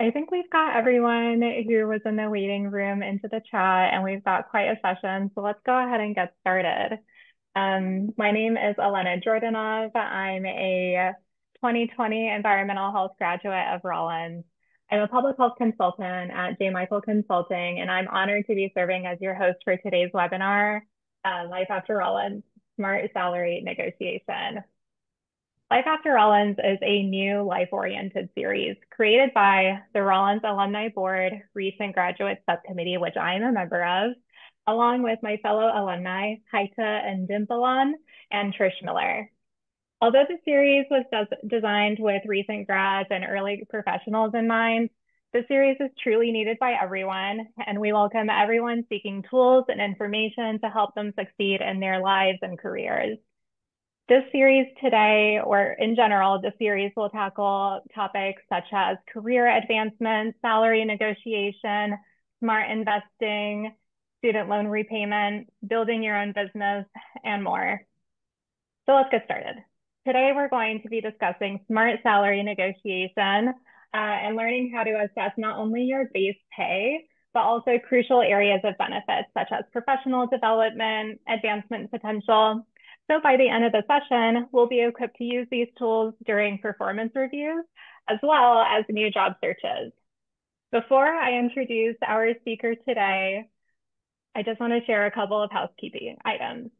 I think we've got everyone who was in the waiting room into the chat, and we've got quite a session. So let's go ahead and get started. My name is Elena Jordanov. I'm a 2020 environmental health graduate of Rollins. I'm a public health consultant at J. Michael Consulting, and I'm honored to be serving as your host for today's webinar, Life After Rollins, Smart Salary Negotiation. Life After Rollins is a new life-oriented series created by the Rollins Alumni Board Recent Graduate Subcommittee, which I am a member of, along with my fellow alumni, Haita and Dimpalon and Trish Miller. Although the series was designed with recent grads and early professionals in mind, the series is truly needed by everyone, and we welcome everyone seeking tools and information to help them succeed in their lives and careers. This series today, or in general, the series will tackle topics such as career advancement, salary negotiation, smart investing, student loan repayment, building your own business, and more. So let's get started. Today, we're going to be discussing smart salary negotiation and learning how to assess not only your base pay, but also crucial areas of benefits such as professional development, advancement potential. So by the end of the session, we'll be equipped to use these tools during performance reviews, as well as new job searches. Before I introduce our speaker today, I just want to share a couple of housekeeping items.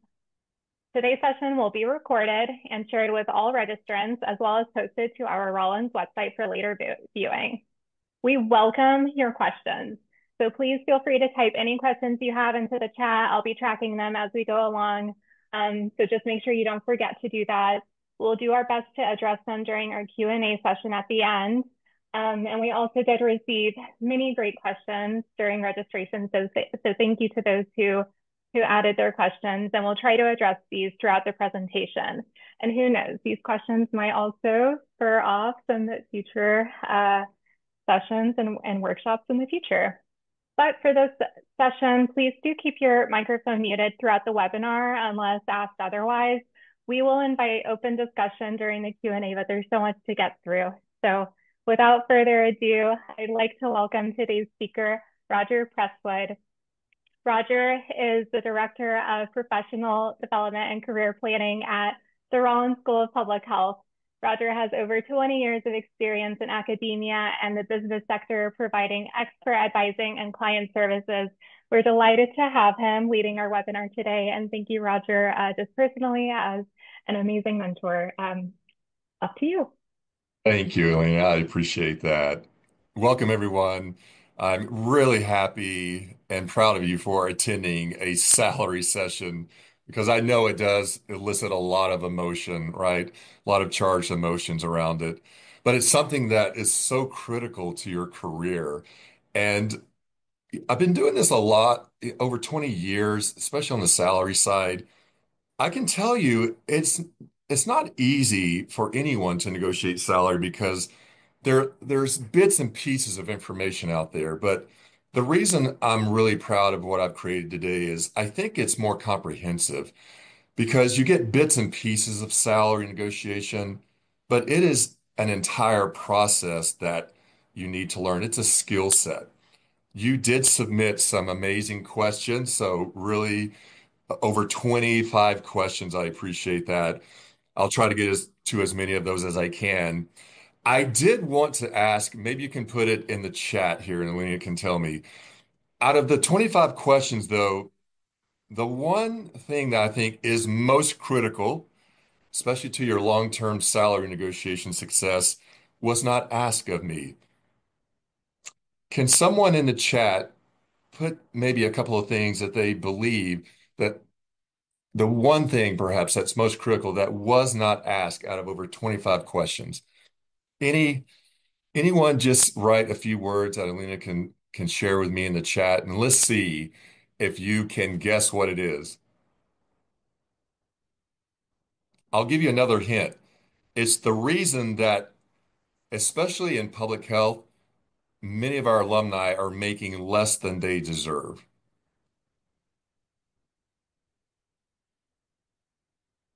Today's session will be recorded and shared with all registrants, as well as posted to our Rollins website for later viewing. We welcome your questions. So please feel free to type any questions you have into the chat. I'll be tracking them as we go along. So just make sure you don't forget to do that. We'll do our best to address them during our Q&A session at the end. And we also did receive many great questions during registration. So thank you to those who added their questions, and we'll try to address these throughout the presentation. And who knows, these questions might also spur off some future sessions and workshops in the future. But for this session, please do keep your microphone muted throughout the webinar unless asked otherwise. We will invite open discussion during the Q&A, but there's so much to get through. So without further ado, I'd like to welcome today's speaker, Roger Presswood. Roger is the Director of Professional Development and Career Planning at the Rollins School of Public Health. Roger has over 20 years of experience in academia and the business sector, providing expert advising and client services. We're delighted to have him leading our webinar today. And thank you, Roger, just personally as an amazing mentor. Up to you. Thank you, Elena. I appreciate that. Welcome, everyone. I'm really happy and proud of you for attending a salary session because I know it does elicit a lot of emotion, right? A lot of charged emotions around it. But it's something that is so critical to your career. And I've been doing this a lot over 20 years, especially on the salary side. I can tell you it's not easy for anyone to negotiate salary because there's bits and pieces of information out there. But the reason I'm really proud of what I've created today is I think it's more comprehensive because you get bits and pieces of salary negotiation, but it is an entire process that you need to learn. It's a skill set. You did submit some amazing questions, so really over 25 questions. I appreciate that. I'll try to get to as many of those as I can. I did want to ask, maybe you can put it in the chat here and Lena can tell me. Out of the 25 questions, though, the one thing that I think is most critical, especially to your long-term salary negotiation success, was not asked of me. Can someone in the chat put maybe a couple of things that they believe that the one thing perhaps that's most critical that was not asked out of over 25 questions? Any anyone just write a few words that Alina can share with me in the chat, and let's see if you can guess what it is. I'll give you another hint. It's the reason that, especially in public health, many of our alumni are making less than they deserve.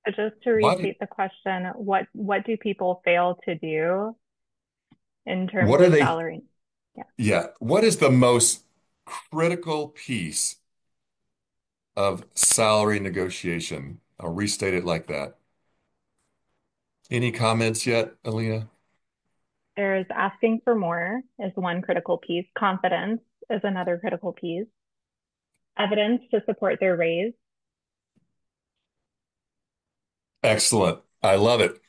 So just to Why do, repeat the question, what do people fail to do in terms what are of they salary? Yeah. Yeah. What is the most critical piece of salary negotiation? I'll restate it like that. Any comments yet, Alina? There's asking for more is one critical piece. Confidence is another critical piece. Evidence to support their raise. Excellent. I love it.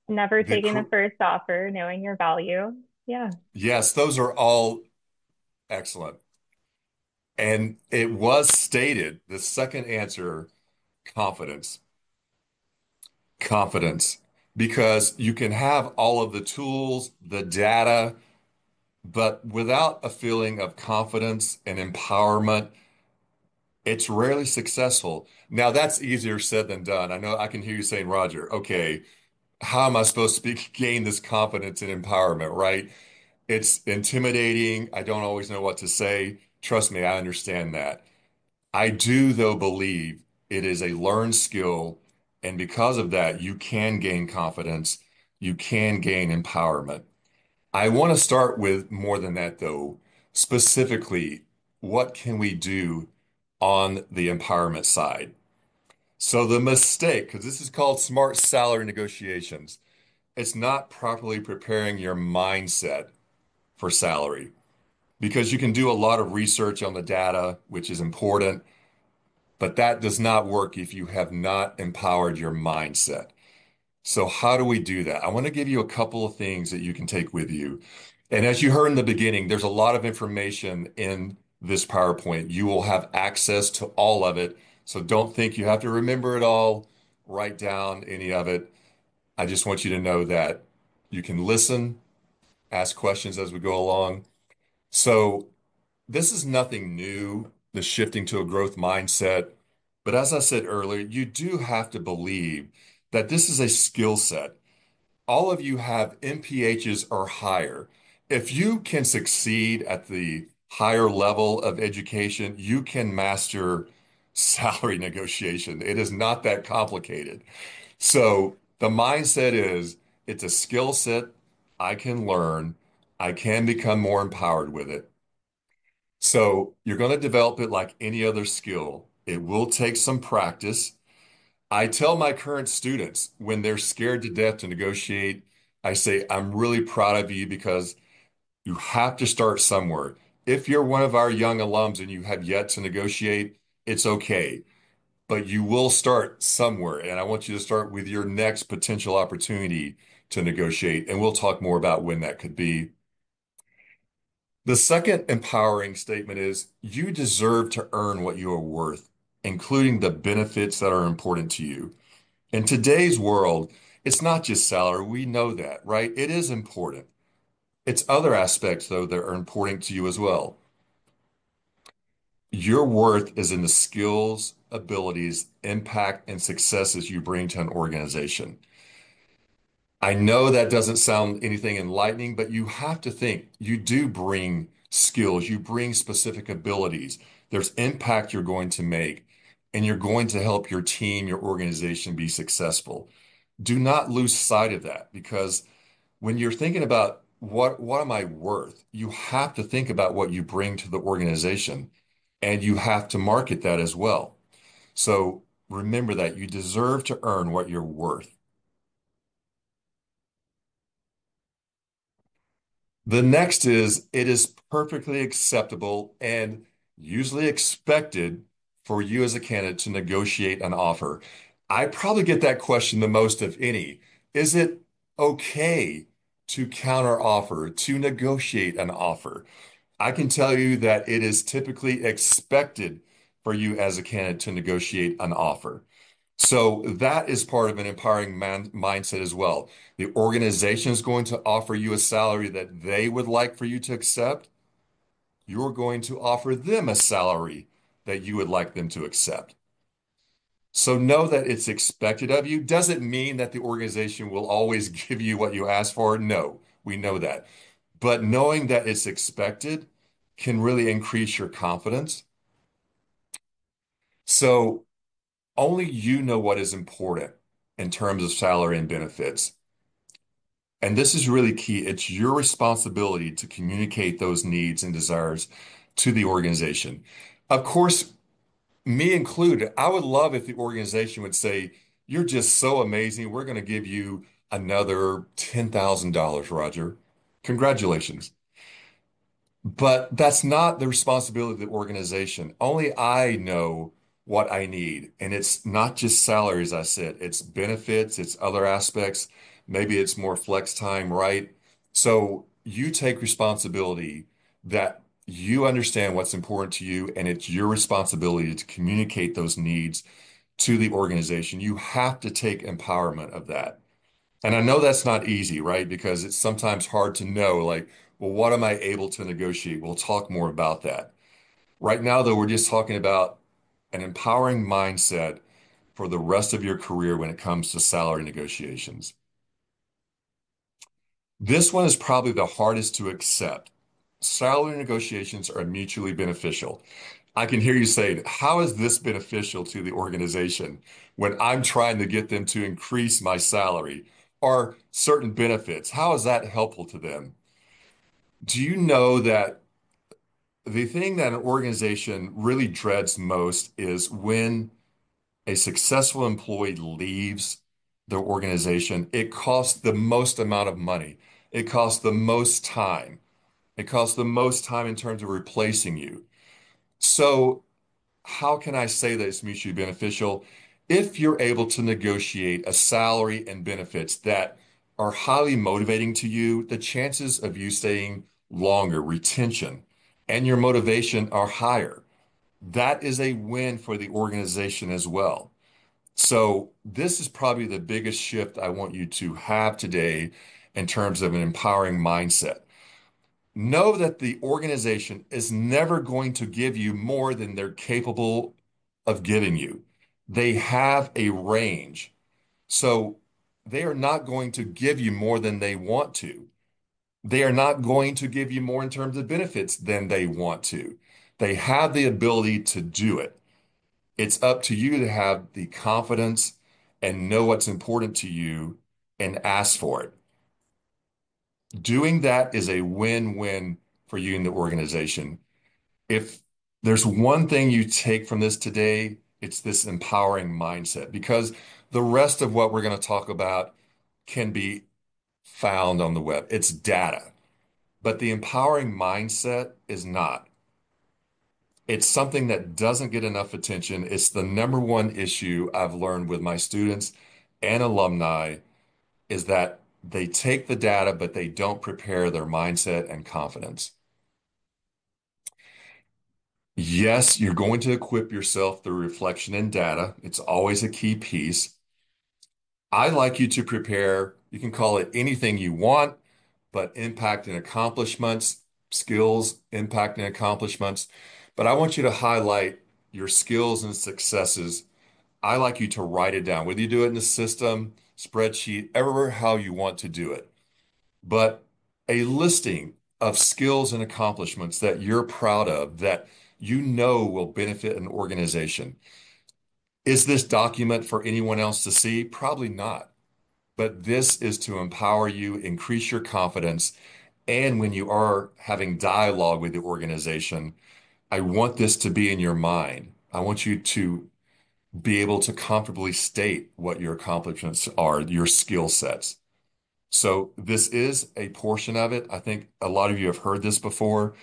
Never The taking the cr- first offer, knowing your value. Yeah. yes, those are all excellent. And it was stated, the second answer, confidence. Confidence. Because you can have all of the tools, the data, but without a feeling of confidence and empowerment, it's rarely successful. Now, that's easier said than done. I know I can hear you saying, Roger, okay, how am I supposed to gain this confidence and empowerment, right? It's intimidating. I don't always know what to say. Trust me, I understand that. I do, though, believe it is a learned skill. And because of that, you can gain confidence. You can gain empowerment. I want to start with more than that, though. Specifically, what can we do on the empowerment side? So, the mistake, because this is called smart salary negotiations, it's not properly preparing your mindset for salary because you can do a lot of research on the data, which is important, but that does not work if you have not empowered your mindset. So, how do we do that? I want to give you a couple of things that you can take with you. And as you heard in the beginning, there's a lot of information in this PowerPoint. You will have access to all of it. So, don't think you have to remember it all, write down any of it. I just want you to know that you can listen, ask questions as we go along. So, this is nothing new, the shifting to a growth mindset. But as I said earlier, you do have to believe that this is a skill set. All of you have MPHs or higher. If you can succeed at the higher level of education, you can master salary negotiation. It is not that complicated. So the mindset is it's a skill set I can learn. I can become more empowered with it. So you're going to develop it like any other skill. It will take some practice. I tell my current students when they're scared to death to negotiate, I say, I'm really proud of you because you have to start somewhere. If you're one of our young alums and you have yet to negotiate, it's okay, but you will start somewhere. And I want you to start with your next potential opportunity to negotiate. And we'll talk more about when that could be. The second empowering statement is you deserve to earn what you are worth, including the benefits that are important to you. In today's world, it's not just salary. We know that, right? It is important. It's other aspects, though, that are important to you as well. Your worth is in the skills, abilities, impact, and successes you bring to an organization. I know that doesn't sound anything enlightening, but you have to think you do bring skills, you bring specific abilities. There's impact you're going to make, and you're going to help your team, your organization be successful. Do not lose sight of that because when you're thinking about what am I worth, you have to think about what you bring to the organization and you have to market that as well. So remember that you deserve to earn what you're worth. The next is it is perfectly acceptable and usually expected for you as a candidate to negotiate an offer. I probably get that question the most of any. Is it okay to counter offer, to negotiate an offer? I can tell you that it is typically expected for you as a candidate to negotiate an offer. So that is part of an empowering mindset as well. The organization is going to offer you a salary that they would like for you to accept. You're going to offer them a salary that you would like them to accept. So know that it's expected of you. Does it mean that the organization will always give you what you ask for? No, we know that. But knowing that it's expected can really increase your confidence. So only you know what is important in terms of salary and benefits. And this is really key. It's your responsibility to communicate those needs and desires to the organization. Of course, me included, I would love if the organization would say, "You're just so amazing. We're going to give you another $10,000, Roger. Congratulations." But that's not the responsibility of the organization. Only I know what I need. And it's not just salaries, I said, it's benefits, it's other aspects. Maybe it's more flex time, right? So you take responsibility that you understand what's important to you, and it's your responsibility to communicate those needs to the organization. You have to take empowerment of that. And I know that's not easy, right? Because it's sometimes hard to know, like, well, what am I able to negotiate? We'll talk more about that. Right now, though, we're just talking about an empowering mindset for the rest of your career when it comes to salary negotiations. This one is probably the hardest to accept. Salary negotiations are mutually beneficial. I can hear you saying, how is this beneficial to the organization when I'm trying to get them to increase my salary or certain benefits? How is that helpful to them? Do you know that the thing that an organization really dreads most is when a successful employee leaves the organization? It costs the most amount of money. It costs the most time. It costs the most time in terms of replacing you. So how can I say that it's mutually beneficial? If you're able to negotiate a salary and benefits that are highly motivating to you, the chances of you staying longer, retention, and your motivation are higher. That is a win for the organization as well. So, this is probably the biggest shift I want you to have today in terms of an empowering mindset. Know that the organization is never going to give you more than they're capable of giving you. They have a range. So they are not going to give you more than they want to. They are not going to give you more in terms of benefits than they want to. They have the ability to do it. It's up to you to have the confidence and know what's important to you and ask for it. Doing that is a win-win for you and the organization. If there's one thing you take from this today, it's this empowering mindset, because the rest of what we're going to talk about can be found on the web. It's data, but the empowering mindset is not. It's something that doesn't get enough attention. It's the number one issue I've learned with my students and alumni is that they take the data, but they don't prepare their mindset and confidence. Yes, you're going to equip yourself through reflection and data. It's always a key piece. I like you to prepare, you can call it anything you want, but impact and accomplishments, skills, impact and accomplishments. But I want you to highlight your skills and successes. I like you to write it down, whether you do it in the system, spreadsheet, everywhere how you want to do it. But a listing of skills and accomplishments that you're proud of that you know will benefit an organization. Is this document for anyone else to see? Probably not. But this is to empower you, increase your confidence, and when you are having dialogue with the organization, I want this to be in your mind. I want you to be able to comfortably state what your accomplishments are, your skill sets. So this is a portion of it. I think a lot of you have heard this before.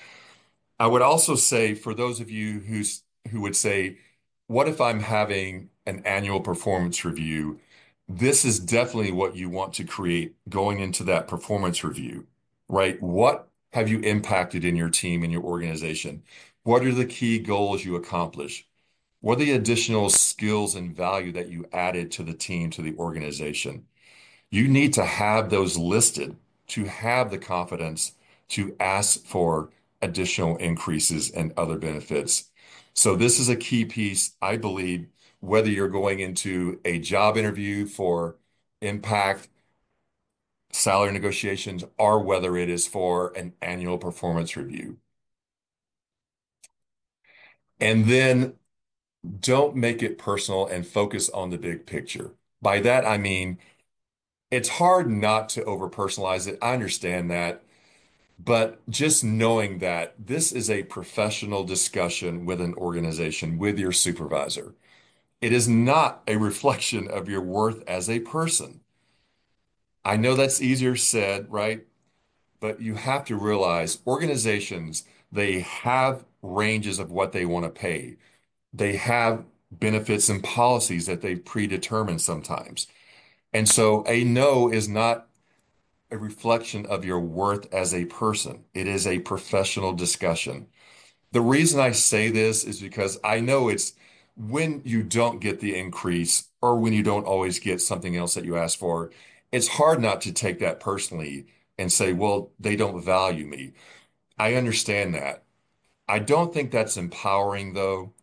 I would also say for those of you who would say, what if I'm having an annual performance review? This is definitely what you want to create going into that performance review, right? What have you impacted in your team and your organization? What are the key goals you accomplish? What are the additional skills and value that you added to the team, to the organization? You need to have those listed to have the confidence to ask for additional increases and other benefits. So this is a key piece, I believe, whether you're going into a job interview for impact salary negotiations or whether it is for an annual performance review. And then don't make it personal and focus on the big picture. By that, I mean, It's hard not to over personalize it. I understand that. But just knowing that this is a professional discussion with an organization, with your supervisor, it is not a reflection of your worth as a person. I know that's easier said, right? But you have to realize organizations, they have ranges of what they want to pay. They have benefits and policies that they've predetermined sometimes. And so a no is not a reflection of your worth as a person. It is a professional discussion. The reason I say this is because I know it's when you don't get the increase or when you don't always get something else that you ask for, it's hard not to take that personally and say, well, they don't value me. I understand that. I don't think that's empowering though,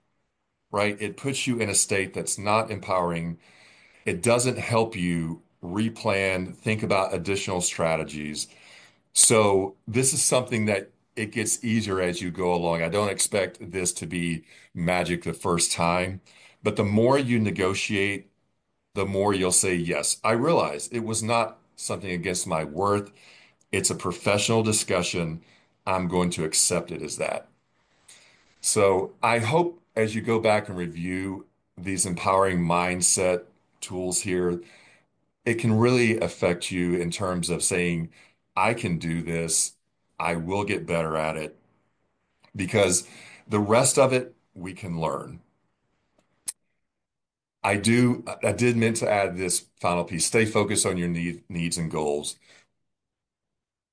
right? It puts you in a state that's not empowering. It doesn't help you replan, think about additional strategies. So this is something that it gets easier as you go along. I don't expect this to be magic the first time, but the more you negotiate, the more you'll say, yes, I realize it was not something against my worth. It's a professional discussion. I'm going to accept it as that. So I hope as you go back and review these empowering mindset tools here, it can really affect you in terms of saying, I can do this. I will get better at it because the rest of it we can learn. I did meant to add this final piece. Stay focused on your needs and goals.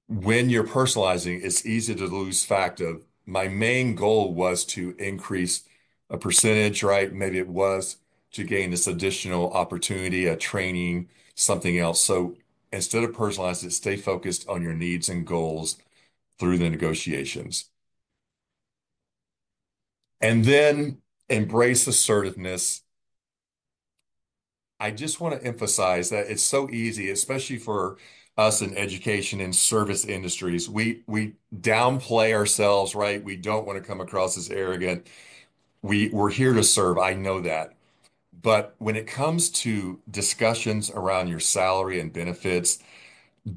When you're personalizing, it's easy to lose fact of my main goal was to increase a percentage, right? Maybe it was to gain this additional opportunity, a training, something else. So instead of personalizing it, stay focused on your needs and goals through the negotiations. And then embrace assertiveness. I just want to emphasize that it's so easy, especially for us in education and service industries. We downplay ourselves, right? We don't want to come across as arrogant. We're here to serve. I know that. But when it comes to discussions around your salary and benefits,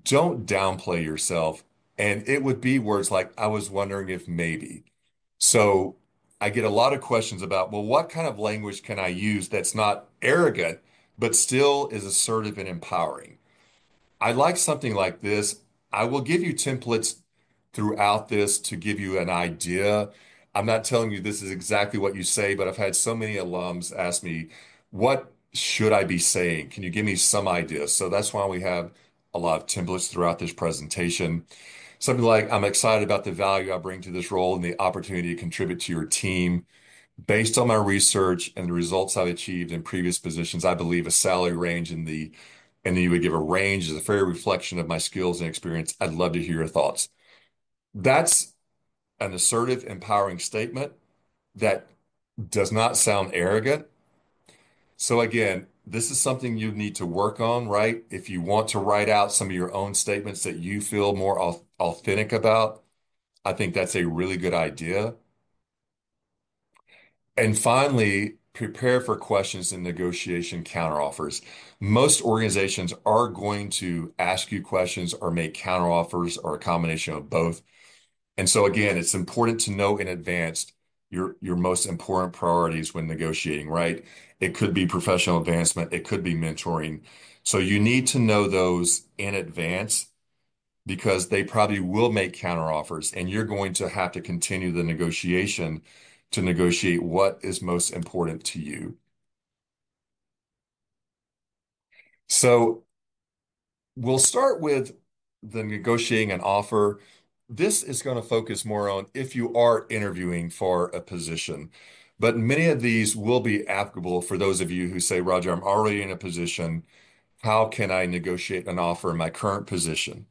don't downplay yourself. And it would be words like, I was wondering if maybe. So I get a lot of questions about, well, what kind of language can I use that's not arrogant, but still is assertive and empowering? I like something like this. I will give you templates throughout this to give you an idea. I'm not telling you this is exactly what you say, but I've had so many alums ask me, what should I be saying? Can you give me some ideas? So that's why we have a lot of templates throughout this presentation. Something like, I'm excited about the value I bring to this role and the opportunity to contribute to your team. Based on my research and the results I've achieved in previous positions, I believe a salary range and then you would give a range as a fair reflection of my skills and experience. I'd love to hear your thoughts. That's an assertive, empowering statement that does not sound arrogant. So again, this is something you need to work on, right? If you want to write out some of your own statements that you feel more authentic about, I think that's a really good idea. And finally, prepare for questions and negotiation counteroffers. Most organizations are going to ask you questions or make counteroffers or a combination of both. And so again, it's important to know in advance your most important priorities when negotiating, right? It could be professional advancement, it could be mentoring. So you need to know those in advance because they probably will make counteroffers and you're going to have to continue the negotiation to negotiate what is most important to you. So we'll start with the negotiating an offer. This is going to focus more on if you are interviewing for a position, but many of these will be applicable for those of you who say, Roger, I'm already in a position. How can I negotiate an offer in my current position?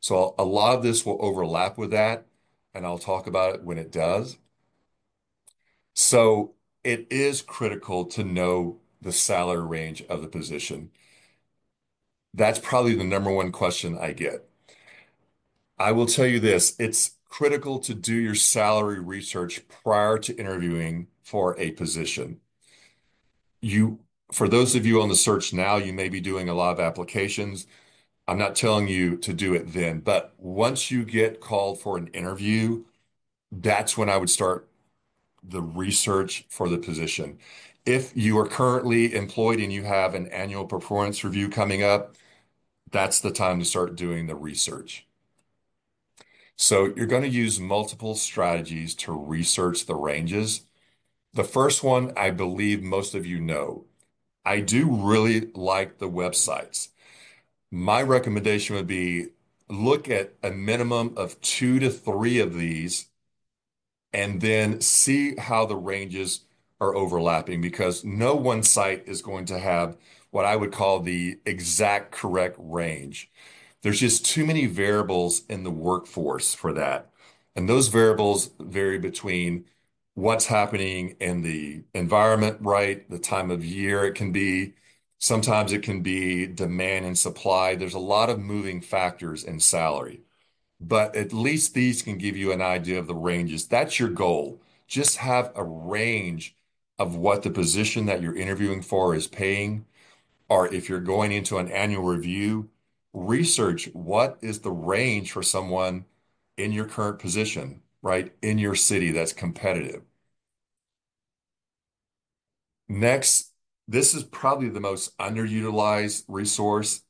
So a lot of this will overlap with that, and I'll talk about it when it does. So it is critical to know the salary range of the position. That's probably the number one question I get. I will tell you this, it's critical to do your salary research prior to interviewing for a position. You For those of you on the search now, you may be doing a lot of applications. I'm not telling you to do it then, but once you get called for an interview, that's when I would start the research for the position. If you are currently employed and you have an annual performance review coming up, that's the time to start doing the research. So you're going to use multiple strategies to research the ranges. The first one, I believe most of you know. I do really like the websites. My recommendation would be look at a minimum of 2 to 3 of these and then see how the ranges are overlapping because no one site is going to have what I would call the exact correct range. There's just too many variables in the workforce for that. And those variables vary between what's happening in the environment, right? The time of year it can be. Sometimes it can be demand and supply. There's a lot of moving factors in salary, but at least these can give you an idea of the ranges. That's your goal. Just have a range of what the position that you're interviewing for is paying, or if you're going into an annual review, research what is the range for someone in your current position, right? In your city that's competitive. Next, this is probably the most underutilized resource.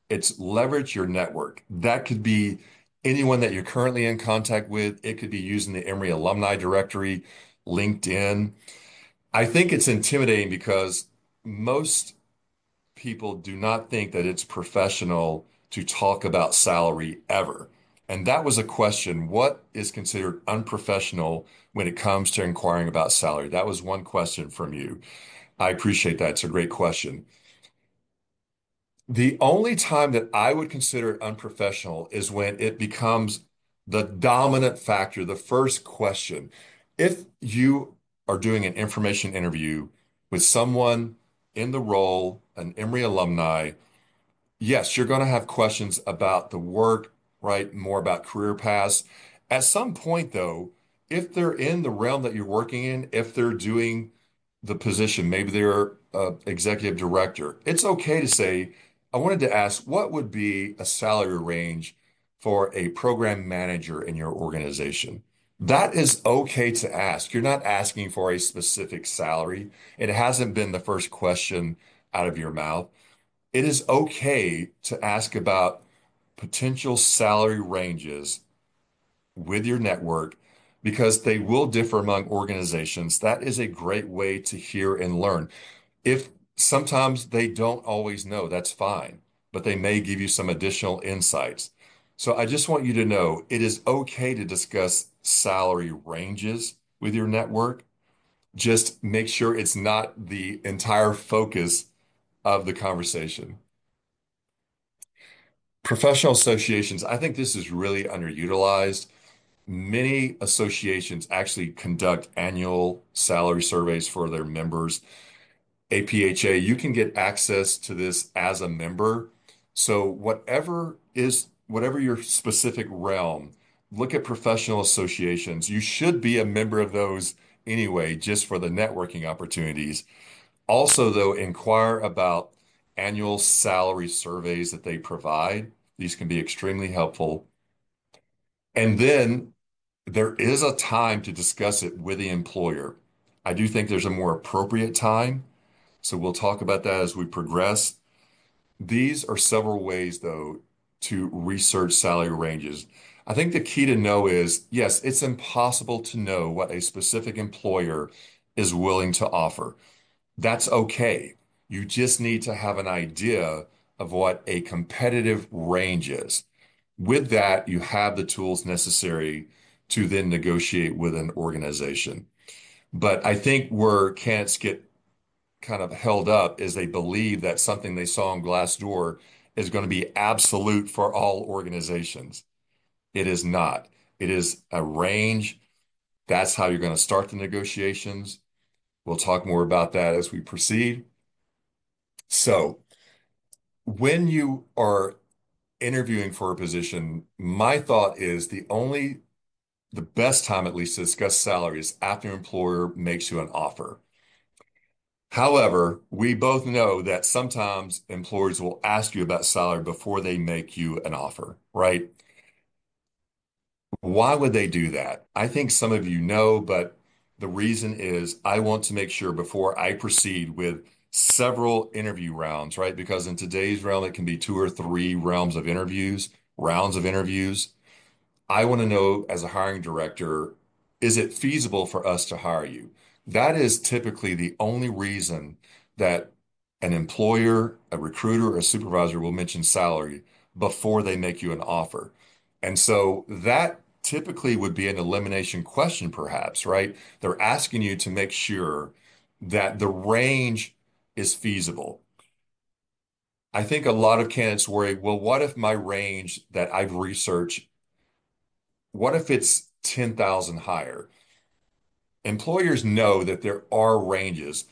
It's leverage your network. That could be anyone that you're currently in contact with. It could be using the Emory Alumni Directory, LinkedIn. I think it's intimidating because most people do not think that it's professional to talk about salary ever. And that was a question. What is considered unprofessional when it comes to inquiring about salary? That was one question from you. I appreciate that. It's a great question. The only time that I would consider it unprofessional is when it becomes the dominant factor, the first question. If you are doing an information interview with someone in the role, an Emory alumni, yes, you're going to have questions about the work, right? More about career paths. At some point, though, if they're in the realm that you're working in, if they're doing the position, maybe they're executive director, it's okay to say, I wanted to ask, what would be a salary range for a program manager in your organization? That is okay to ask. You're not asking for a specific salary. It hasn't been the first question out of your mouth. It is okay to ask about potential salary ranges with your network because they will differ among organizations. That is a great way to hear and learn. If sometimes they don't always know, that's fine, but they may give you some additional insights. So I just want you to know it is okay to discuss salary ranges with your network. Just make sure it's not the entire focus of the conversation. Professional associations, I think this is really underutilized. Many associations actually conduct annual salary surveys for their members. APHA, you can get access to this as a member. So whatever your specific realm, look at professional associations. You should be a member of those anyway, just for the networking opportunities. Also, though, inquire about annual salary surveys that they provide. These can be extremely helpful. And then there is a time to discuss it with the employer. I do think there's a more appropriate time. So we'll talk about that as we progress. These are several ways, though, to research salary ranges. I think the key to know is, yes, it's impossible to know what a specific employer is willing to offer. That's okay. You just need to have an idea of what a competitive range is. With that, you have the tools necessary to then negotiate with an organization. But I think where candidates get kind of held up is they believe that something they saw on Glassdoor is going to be absolute for all organizations. It is not. It is a range. That's how you're going to start the negotiations. We'll talk more about that as we proceed. So, when you are interviewing for a position, my thought is the best time at least to discuss salary is after your employer makes you an offer. However, we both know that sometimes employers will ask you about salary before they make you an offer, right? Why would they do that? I think some of you know, but the reason is I want to make sure before I proceed with several interview rounds, right? Because in today's realm, it can be two or three rounds of interviews. I want to know as a hiring director, is it feasible for us to hire you? That is typically the only reason that an employer, a recruiter, or a supervisor will mention salary before they make you an offer. And so that typically would be an elimination question, perhaps, right? They're asking you to make sure that the range is feasible. I think a lot of candidates worry, well, what if my range that I've researched, what if it's 10,000 higher? Employers know that there are ranges.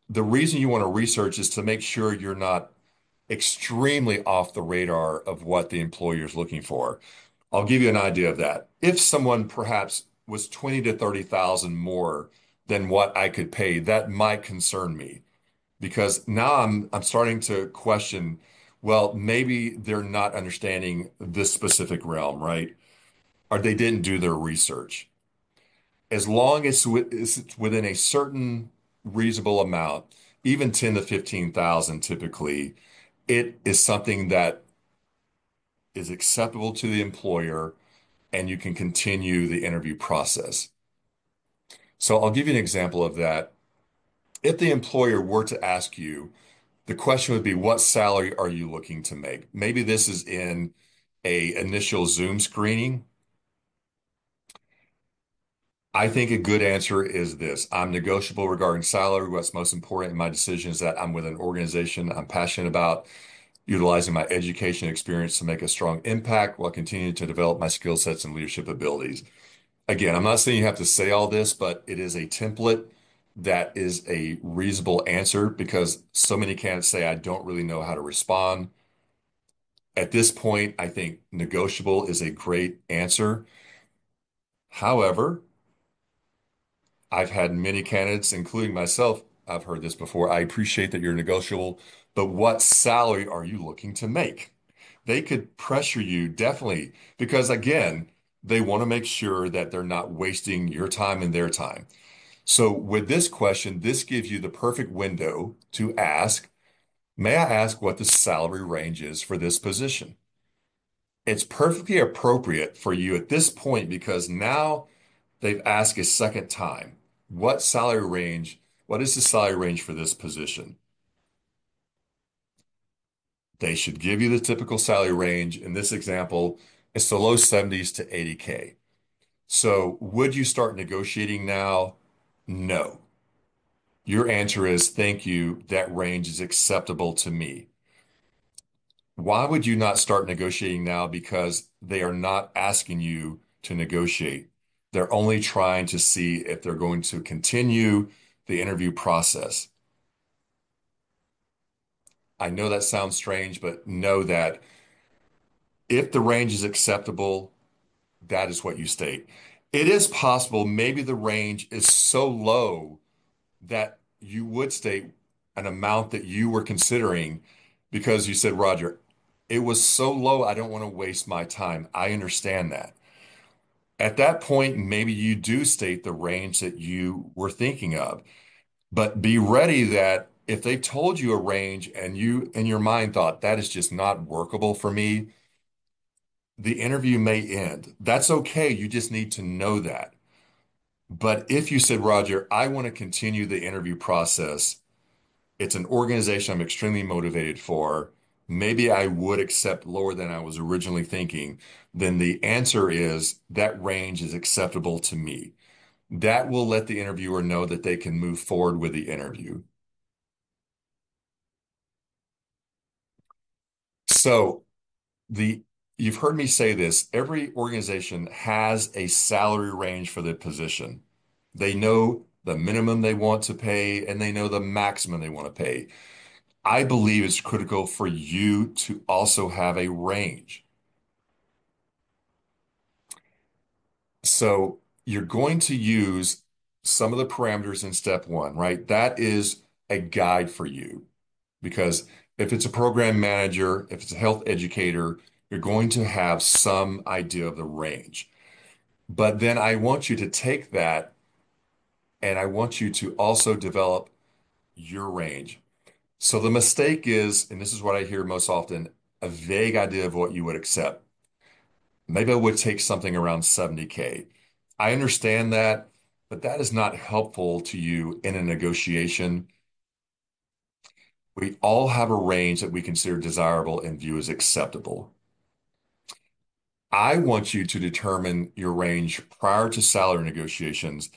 The reason you want to research is to make sure you're not extremely off the radar of what the employer is looking for. I'll give you an idea of that. If someone perhaps was 20 to 30,000 more than what I could pay, that might concern me because now I'm starting to question, well, maybe they're not understanding this specific realm, right? Or they didn't do their research. As long as it's within a certain reasonable amount, even 10 to 15,000 typically, it is something that is acceptable to the employer and you can continue the interview process. So I'll give you an example of that. If the employer were to ask you, the question would be, what salary are you looking to make? Maybe this is in a initial Zoom screening. I think a good answer is this. I'm negotiable regarding salary. What's most important in my decision is that I'm with an organization I'm passionate about, utilizing my education experience to make a strong impact while continuing to develop my skill sets and leadership abilities. Again, I'm not saying you have to say all this, but it is a template that is a reasonable answer because so many candidates say, I don't really know how to respond. At this point, I think negotiable is a great answer. However, I've had many candidates, including myself, I've heard this before. I appreciate that you're negotiable, but what salary are you looking to make? They could pressure you definitely because, again, they want to make sure that they're not wasting your time and their time. So, with this question, this gives you the perfect window to ask, may I ask what the salary range is for this position? It's perfectly appropriate for you at this point because now they've asked a second time, what is the salary range for this position? They should give you the typical salary range. In this example, it's the low 70s to 80K. So would you start negotiating now? No. Your answer is thank you. That range is acceptable to me. Why would you not start negotiating now? Because they are not asking you to negotiate. They're only trying to see if they're going to continue the interview process. I know that sounds strange, but know that if the range is acceptable, that is what you state. It is possible maybe the range is so low that you would state an amount that you were considering because you said, Roger, it was so low, I don't want to waste my time. I understand that. At that point, maybe you do state the range that you were thinking of, but be ready that if they told you a range and you in your mind thought that is just not workable for me, the interview may end. That's okay. You just need to know that. But if you said, Roger, I want to continue the interview process, it's an organization I'm extremely motivated for, maybe I would accept lower than I was originally thinking, then the answer is that range is acceptable to me. That will let the interviewer know that they can move forward with the interview. So the you've heard me say this, every organization has a salary range for the position. They know the minimum they want to pay and they know the maximum they want to pay. I believe it's critical for you to also have a range. So you're going to use some of the parameters in step one, right? That is a guide for you because if it's a program manager, if it's a health educator, you're going to have some idea of the range. But then I want you to take that and I want you to also develop your range. So the mistake is, and this is what I hear most often, a vague idea of what you would accept. Maybe I would take something around 70K. I understand that, but that is not helpful to you in a negotiation. We all have a range that we consider desirable and view as acceptable. I want you to determine your range prior to salary negotiations,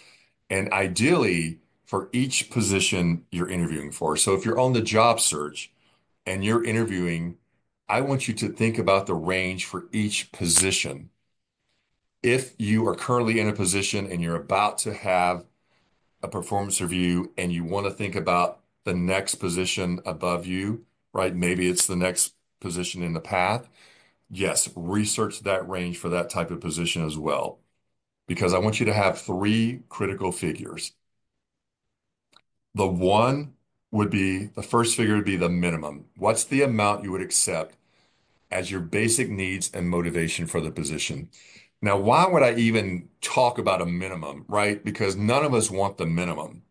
and ideally for each position you're interviewing for. So if you're on the job search and you're interviewing, I want you to think about the range for each position. If you are currently in a position and you're about to have a performance review and you want to think about the next position above you, right? Maybe it's the next position in the path. Yes, research that range for that type of position as well, because I want you to have three critical figures. The one would be the first figure would be the minimum. What's the amount you would accept as your basic needs and motivation for the position? Now, why would I even talk about a minimum, right? Because none of us want the minimum.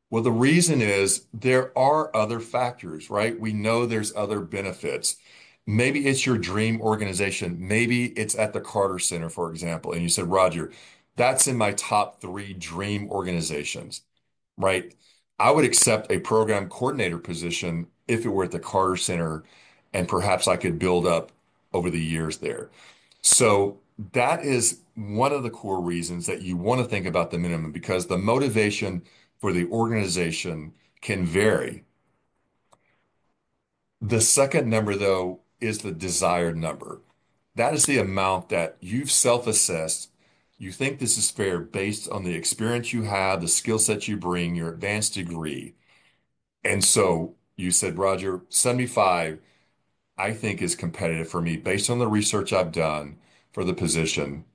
Well, the reason is there are other factors, right? We know there's other benefits. Maybe it's your dream organization. Maybe it's at the Carter Center, for example. And you said, Roger, that's in my top three dream organizations, right? I would accept a program coordinator position if it were at the Carter Center, and perhaps I could build up over the years there. So that is one of the core reasons that you want to think about the minimum because the motivation for the organization can vary. The second number, though, is the desired number. That is the amount that you've self-assessed. You think this is fair based on the experience you have, the skill set you bring, your advanced degree. And so you said, Roger, 75, I think is competitive for me based on the research I've done for the position.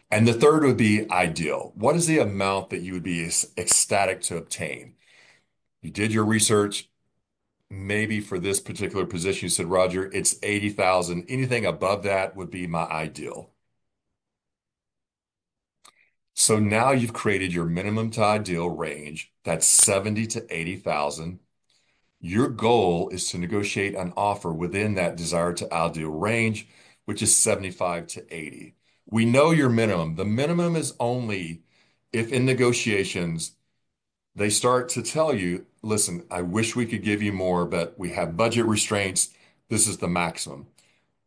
And the third would be ideal. What is the amount that you would be ecstatic to obtain? You did your research. Maybe for this particular position, you said, Roger, it's 80,000. Anything above that would be my ideal. So now you've created your minimum to ideal range. That's 70 to 80,000. Your goal is to negotiate an offer within that desired to ideal range, which is 75 to 80. We know your minimum. The minimum is only if in negotiations they start to tell you, listen, I wish we could give you more, but we have budget restraints. This is the maximum.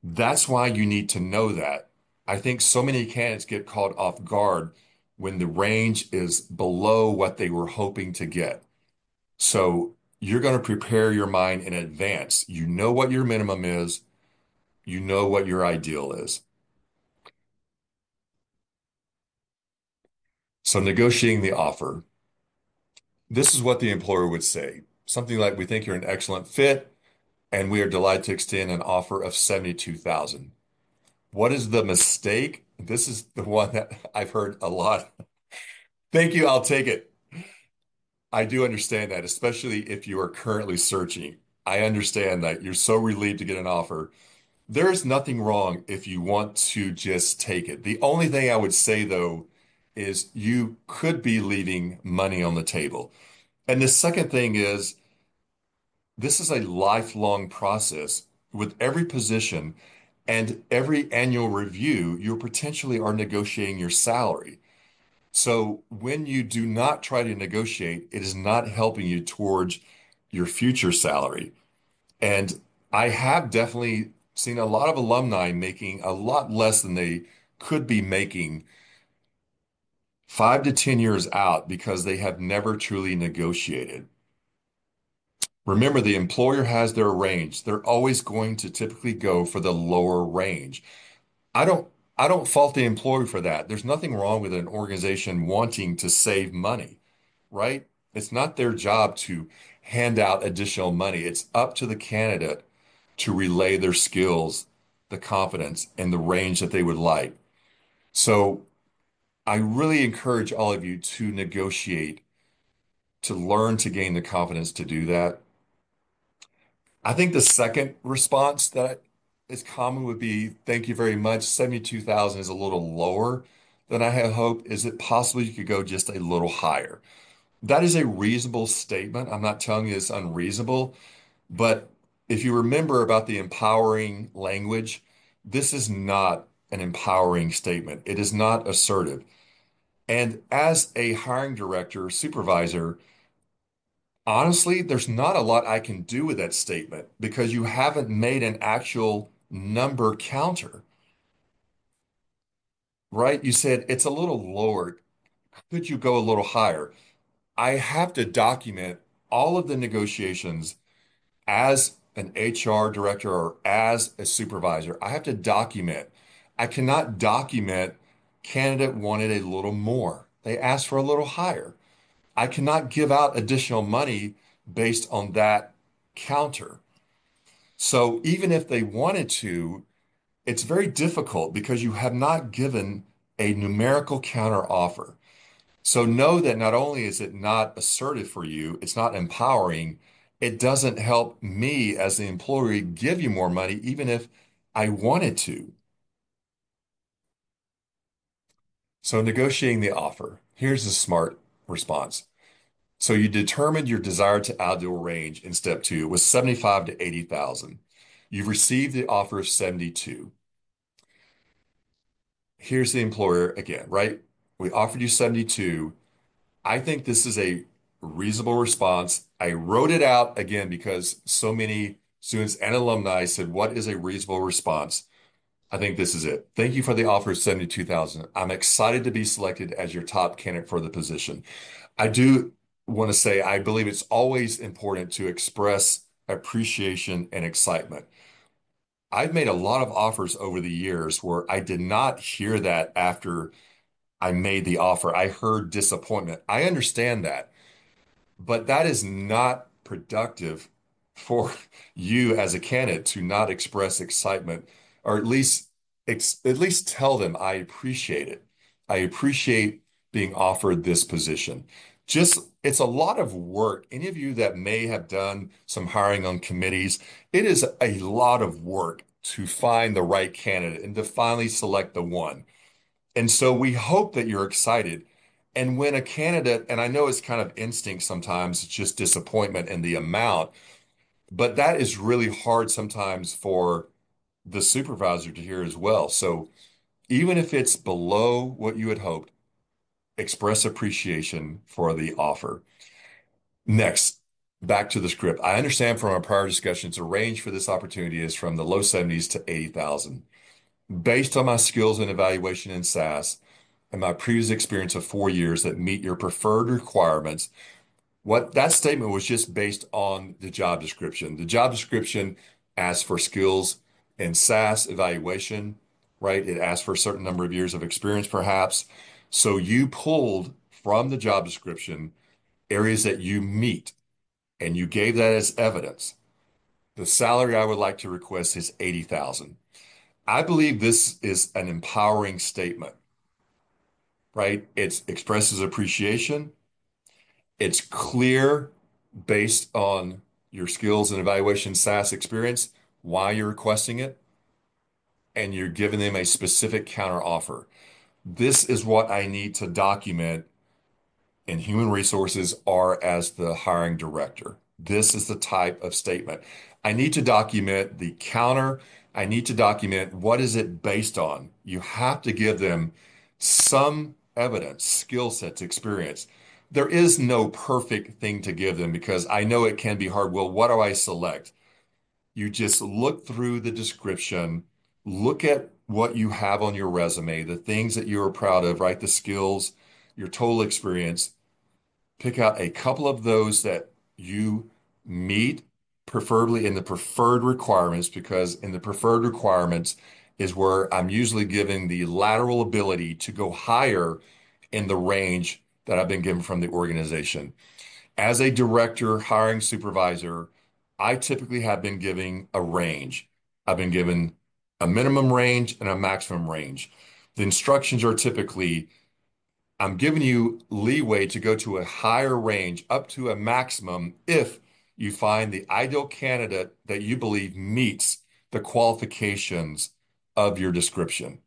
That's why you need to know that. I think so many candidates get caught off guard when the range is below what they were hoping to get. So you're going to prepare your mind in advance. You know what your minimum is, you know what your ideal is. So negotiating the offer. This is what the employer would say. Something like, we think you're an excellent fit, and we are delighted to extend an offer of 72,000. What is the mistake? This is the one that I've heard a lot. Thank you, I'll take it. I do understand that, especially if you are currently searching. I understand that you're so relieved to get an offer. There's nothing wrong if you want to just take it. The only thing I would say, though, is you could be leaving money on the table. And the second thing is, this is a lifelong process with every position and every annual review, you potentially are negotiating your salary. So when you do not try to negotiate, it is not helping you towards your future salary. And I have definitely seen a lot of alumni making a lot less than they could be making 5 to 10 years out because they have never truly negotiated. Remember, the employer has their range. They're always going to typically go for the lower range. I don't I don't fault the employer for that. There's nothing wrong with an organization wanting to save money, right? It's not their job to hand out additional money. It's up to the candidate to relay their skills, the confidence, and the range that they would like. So I really encourage all of you to negotiate to learn to gain the confidence to do that. I think the second response that is common would be, thank you very much. 72,000 is a little lower than I had hoped. Is it possible you could go just a little higher? That is a reasonable statement. I'm not telling you it's unreasonable, but if you remember about the empowering language, this is not an empowering statement. It is not assertive. And as a hiring director or supervisor, honestly, there's not a lot I can do with that statement because you haven't made an actual number counter, right? You said it's a little lower. Could you go a little higher? I have to document all of the negotiations as an HR director or as a supervisor. I have to document. I cannot document candidate wanted a little more. They asked for a little higher. I cannot give out additional money based on that counter. So even if they wanted to, it's very difficult because you have not given a numerical counter offer. So know that not only is it not assertive for you, it's not empowering, it doesn't help me as the employee give you more money, even if I wanted to. So negotiating the offer. Here's a smart response. So you determined your desired to ideal range in step two was 75 to 80,000. You've received the offer of 72. Here's the employer again, right? We offered you 72. I think this is a reasonable response. I wrote it out again because so many students and alumni said, what is a reasonable response? I think this is it. Thank you for the offer of 72,000. I'm excited to be selected as your top candidate for the position. I do want to say I believe it's always important to express appreciation and excitement. I've made a lot of offers over the years where I did not hear that after I made the offer. I heard disappointment. I understand that. But that is not productive for you as a candidate to not express excitement, or at least tell them I appreciate it. I appreciate being offered this position. Just it's a lot of work. Any of you that may have done some hiring on committees, it is a lot of work to find the right candidate and to finally select the one. And so we hope that you're excited. And when a candidate, and I know it's kind of instinct sometimes, it's just disappointment in the amount, but that is really hard sometimes for the supervisor to hear as well. So even if it's below what you had hoped, express appreciation for the offer. Next, back to the script. I understand from our prior discussions, the range for this opportunity is from the low 70s to 80,000. Based on my skills and evaluation in SaaS, and my previous experience of 4 years that meet your preferred requirements. What that statement was just based on the job description. The job description asks for skills in SaaS evaluation, right? It asks for a certain number of years of experience, perhaps. So you pulled from the job description areas that you meet and you gave that as evidence. The salary I would like to request is 80,000. I believe this is an empowering statement, right? It expresses appreciation. It's clear based on your skills and evaluation SaaS experience why you're requesting it, and you're giving them a specific counter offer. This is what I need to document in human resources or as the hiring director. This is the type of statement. I need to document the counter. I need to document what is it based on. You have to give them some evidence, skill sets, experience. There is no perfect thing to give them because I know it can be hard. Well, what do I select? You just look through the description, look at what you have on your resume, the things that you are proud of, right? The skills, your total experience, pick out a couple of those that you meet, preferably in the preferred requirements, because in the preferred requirements is where I'm usually giving the lateral ability to go higher in the range that I've been given from the organization. As a director, hiring supervisor, I typically have been giving a range. I've been given a minimum range and a maximum range. The instructions are typically I'm giving you leeway to go to a higher range, up to a maximum, if you find the ideal candidate that you believe meets the qualifications of your description.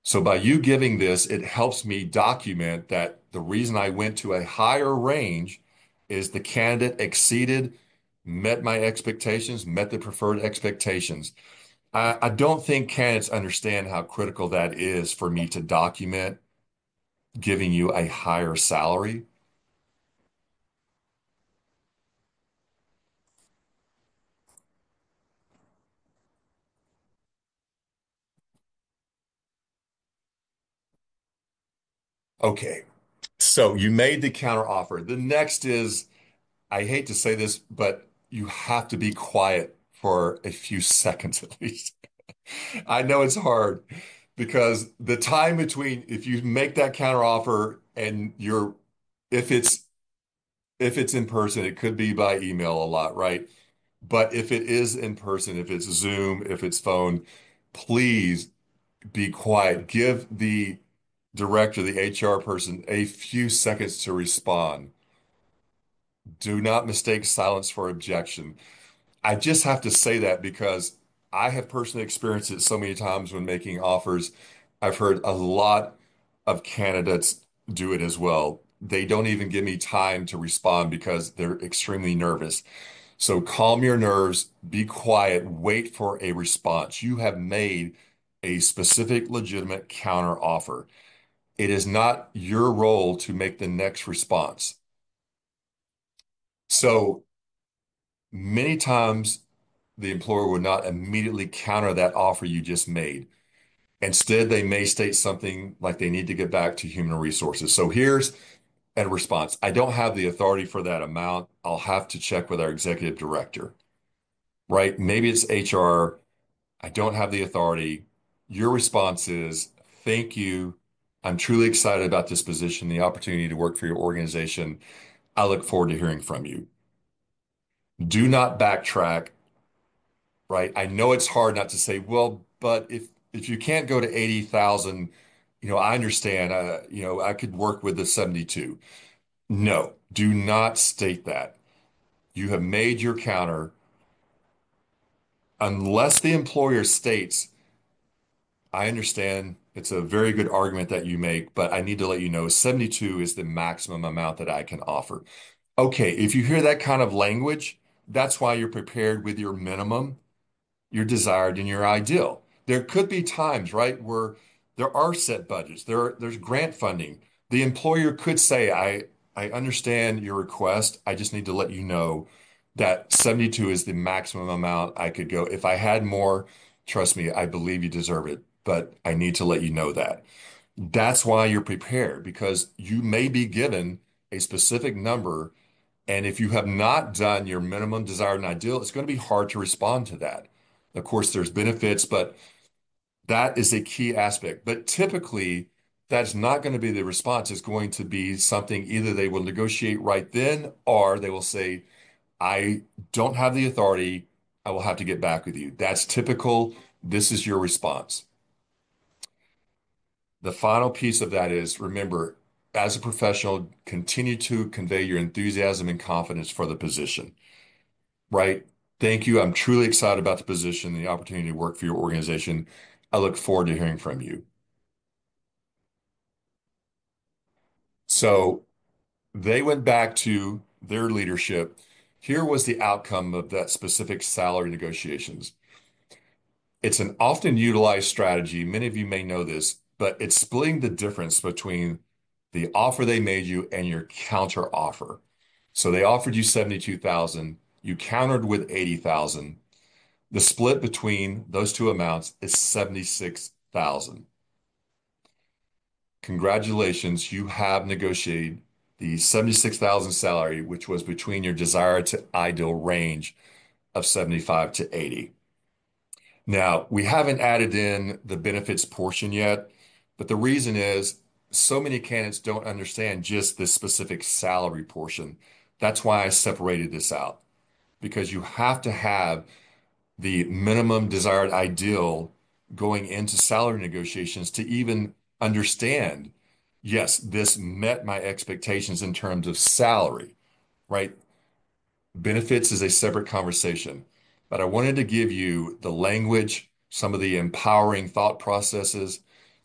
So by you giving this, it helps me document that the reason I went to a higher range is the candidate exceeded, met my expectations, met the preferred expectations. I don't think candidates understand how critical that is for me to document giving you a higher salary. Okay, so you made the counter offer. The next is, I hate to say this, but you have to be quiet for a few seconds at least. I know it's hard because the time between if you make that counter offer and if it's if it's in person, it could be by email a lot, right? But if it is in person, if it's Zoom, if it's phone, please be quiet. Give the director, the HR person, a few seconds to respond. Do not mistake silence for objection. I just have to say that because I have personally experienced it so many times when making offers. I've heard a lot of candidates do it as well. They don't even give me time to respond because they're extremely nervous. So calm your nerves, be quiet, wait for a response. You have made a specific, legitimate counter offer. It is not your role to make the next response. So many times the employer would not immediately counter that offer you just made. Instead, they may state something like they need to get back to human resources. So here's a response. I don't have the authority for that amount. I'll have to check with our executive director, right? Maybe it's HR. I don't have the authority. Your response is, thank you. I'm truly excited about this position, the opportunity to work for your organization. I look forward to hearing from you. Do not backtrack, right? I know it's hard not to say, well, but if you can't go to 80,000, I understand, I could work with the 72. No, do not state that. You have made your counter unless the employer states, I understand it's a very good argument that you make, but I need to let you know 72 is the maximum amount that I can offer. Okay, if you hear that kind of language, that's why you're prepared with your minimum, your desired, and your ideal. There could be times, right, where there are set budgets. There's grant funding. The employer could say, I understand your request. I just need to let you know that 72 is the maximum amount I could go. If I had more, trust me, I believe you deserve it, but I need to let you know that. That's why you're prepared because you may be given a specific number. And if you have not done your minimum desired and ideal, it's going to be hard to respond to that. Of course, there's benefits, but that is a key aspect. But typically, that's not going to be the response. It's going to be something either they will negotiate right then or they will say, I don't have the authority. I will have to get back with you. That's typical. This is your response. The final piece of that is remember, as a professional, continue to convey your enthusiasm and confidence for the position, right? Thank you. I'm truly excited about the position and the opportunity to work for your organization. I look forward to hearing from you. So they went back to their leadership. Here was the outcome of that specific salary negotiations. It's an often utilized strategy. Many of you may know this, but it's splitting the difference between the offer they made you and your counter offer. So they offered you 72,000, you countered with 80,000. The split between those two amounts is 76,000. Congratulations, you have negotiated the 76,000 salary, which was between your desired to ideal range of 75 to 80. Now, we haven't added in the benefits portion yet, but the reason is so many candidates don't understand just this specific salary portion. That's why I separated this out, because you have to have the minimum desired ideal going into salary negotiations to even understand yes, this met my expectations in terms of salary, right? Benefits is a separate conversation, but I wanted to give you the language, some of the empowering thought processes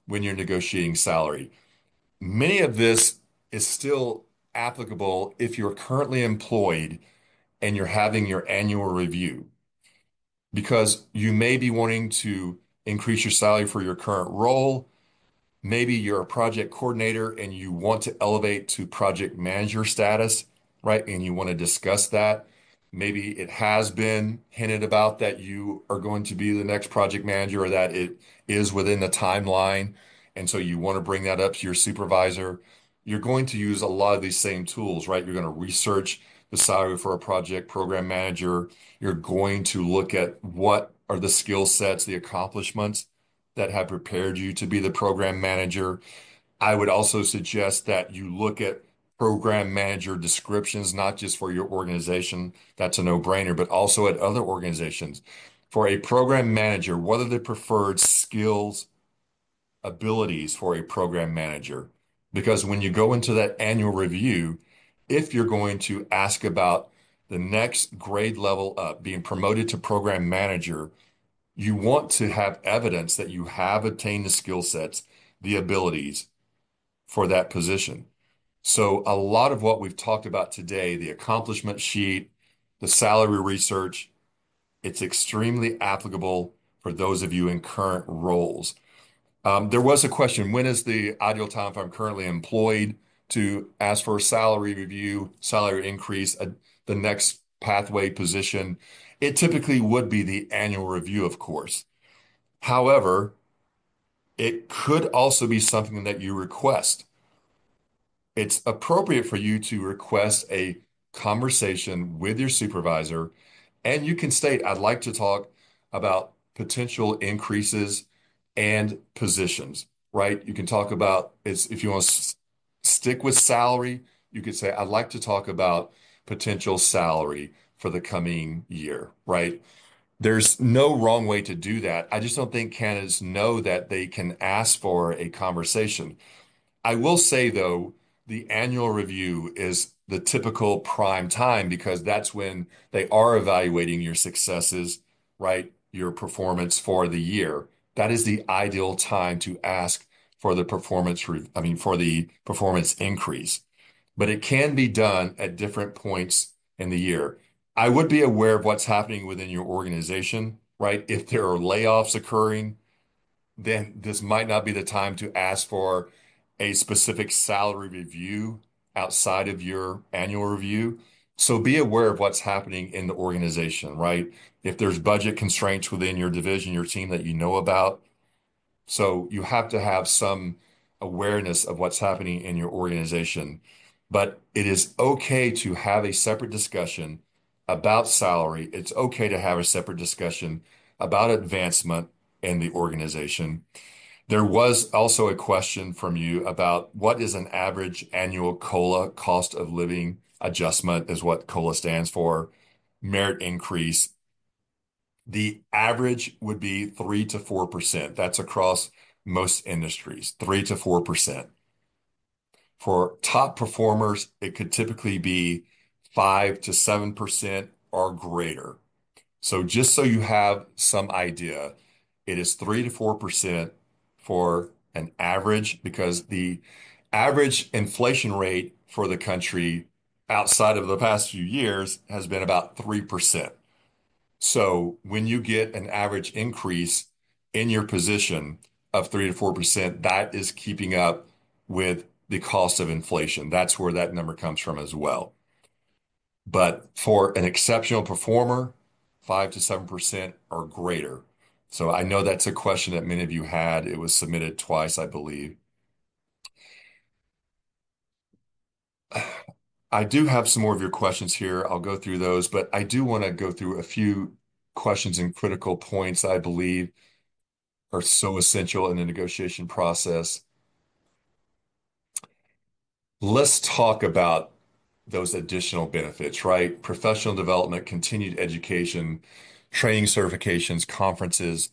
when you're negotiating salary. Many of this is still applicable if you're currently employed and you're having your annual review, because you may be wanting to increase your salary for your current role. Maybe you're a project coordinator and you want to elevate to project manager status, right? And you want to discuss that. Maybe it has been hinted about that you are going to be the next project manager or that it is within the timeline. And so you want to bring that up to your supervisor. You're going to use a lot of these same tools, right? You're going to research the salary for a project program manager. You're going to look at what are the skill sets, the accomplishments that have prepared you to be the program manager. I would also suggest that you look at program manager descriptions, not just for your organization, that's a no-brainer, but also at other organizations. For a program manager, what are the preferred skills, abilities for a program manager? Because when you go into that annual review, if you're going to ask about the next grade level up, being promoted to program manager, you want to have evidence that you have attained the skill sets, the abilities for that position. So a lot of what we've talked about today, the accomplishment sheet, the salary research, it's extremely applicable for those of you in current roles. There was a question, when is the ideal time if I'm currently employed to ask for a salary review, salary increase, the next pathway position? It typically would be the annual review, of course. However, it could also be something that you request. It's appropriate for you to request a conversation with your supervisor, and you can state, I'd like to talk about potential increases and positions, right? You can talk about it's if you want to stick with salary, you could say, I'd like to talk about potential salary for the coming year, right? There's no wrong way to do that. I just don't think candidates know that they can ask for a conversation. I will say, though, the annual review is the typical prime time because that's when they are evaluating your successes, right? Your performance for the year. That is the ideal time to ask for the for the performance increase. But it can be done at different points in the year. I would be aware of what's happening within your organization, right? If there are layoffs occurring, then this might not be the time to ask for a specific salary review outside of your annual review. So be aware of what's happening in the organization, right? If there's budget constraints within your division, your team that you know about. So you have to have some awareness of what's happening in your organization. But it is okay to have a separate discussion about salary. It's okay to have a separate discussion about advancement in the organization. There was also a question from you about what is an average annual COLA, cost of living adjustment, is what COLA stands for, merit increase. The average would be 3 to 4%. That's across most industries, 3 to 4%. For top performers, it could typically be 5 to 7% or greater. So just so you have some idea, it is 3 to 4% for an average because the average inflation rate for the country outside of the past few years has been about 3%. So when you get an average increase in your position of 3 to 4%, that is keeping up with the cost of inflation. That's where that number comes from as well. But for an exceptional performer, 5 to 7% or greater. So I know that's a question that many of you had. It was submitted twice, I believe. I do have some more of your questions here. I'll go through those, but I do want to go through a few questions and critical points I believe are so essential in the negotiation process. Let's talk about those additional benefits, right? Professional development, continued education, training certifications, conferences,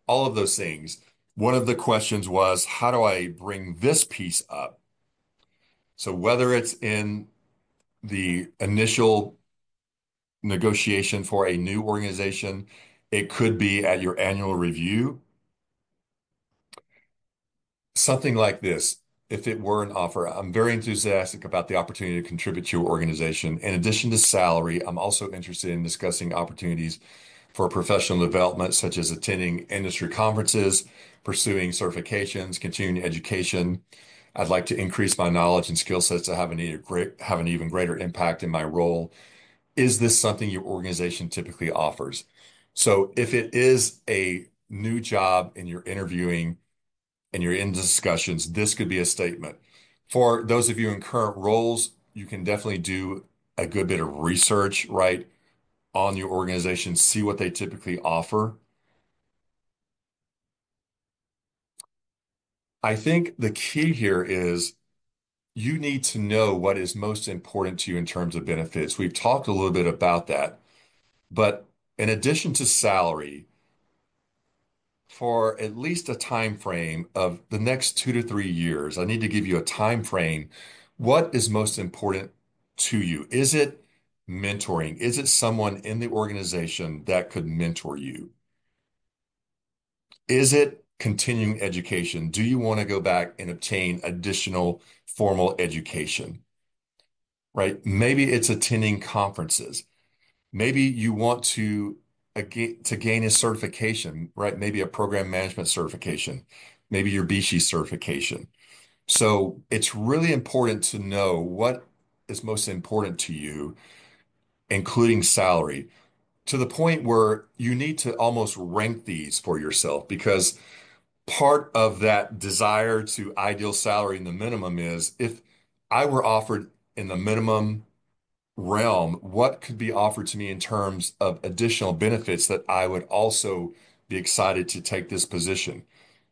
all of those things. One of the questions was, how do I bring this piece up? So whether it's in the initial negotiation for a new organization, it could be at your annual review, something like this. If it were an offer, I'm very enthusiastic about the opportunity to contribute to your organization. In addition to salary, I'm also interested in discussing opportunities for professional development, such as attending industry conferences, pursuing certifications, continuing education. I'd like to increase my knowledge and skill sets to have an even greater impact in my role. Is this something your organization typically offers? So if it is a new job and you're interviewing and you're in discussions, this could be a statement. For those of you in current roles, you can definitely do a good bit of research, right, on your organization, see what they typically offer. I think the key here is you need to know what is most important to you in terms of benefits. We've talked a little bit about that, but in addition to salary, for at least a time frame of the next 2 to 3 years, I need to give you a time frame. What is most important to you? Is it mentoring? Is it someone in the organization that could mentor you? Is it continuing education? Do you want to go back and obtain additional formal education? Right? Maybe it's attending conferences. Maybe you want to gain a certification, right? Maybe a program management certification, maybe your BC certification. So it's really important to know what is most important to you, including salary, to the point where you need to almost rank these for yourself because part of that desire to ideal salary in the minimum is if I were offered in the minimum realm, what could be offered to me in terms of additional benefits that I would also be excited to take this position?